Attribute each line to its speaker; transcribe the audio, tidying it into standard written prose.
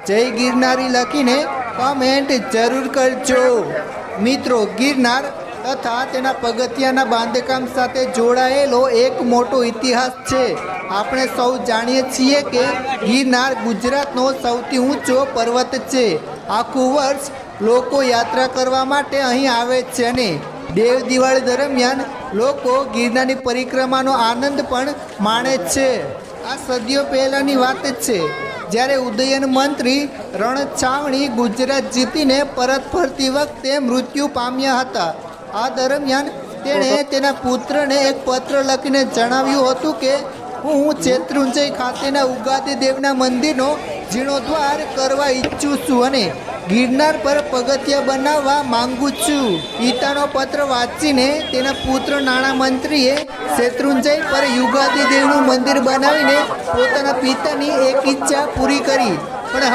Speaker 1: જય ગિરનારી લખીને કમેન્ટ જરૂર કરજો। મિત્રો, ગિરનાર તથા તેના પગથિયાના બાંધકામ સાથે જોડાયેલો એક મોટો ઇતિહાસ છે। આપણે સૌ જાણીએ છીએ કે ગિરનાર ગુજરાતનો સૌથી ઊંચો પર્વત છે। આખું વર્ષ લોકો યાત્રા કરવા માટે અહીં આવે છે અને દેવ દિવાળી દરમિયાન લોકો ગિરનારની પરિક્રમાનો આનંદ પણ માણે છે। આ સદીઓ પહેલાંની વાત છે, જ્યારે ઉદયન મંત્રી રણછાવણી ગુજરાત જીતીને પરત ફરતી વખતે મૃત્યુ પામ્યા હતા। આ દરમિયાન તેણે તેના પુત્રને એક પત્ર લખીને જણાવ્યું હતું કે હું શેત્રુંજય ખાતેના ઉગાદી દેવના મંદિરનો જીર્ણોદ્ધાર કરવા ઈચ્છું છું અને ગિરનાર પર પગથિયા બનાવવા માંગુ છું। પિતાનો પત્ર વાંચીને તેના પુત્ર નાણામંત્રીએ શેત્રુંજય પર યુગાદી દેવનું મંદિર બનાવીને પોતાના પિતાની એક ઈચ્છા પૂરી કરી। પણ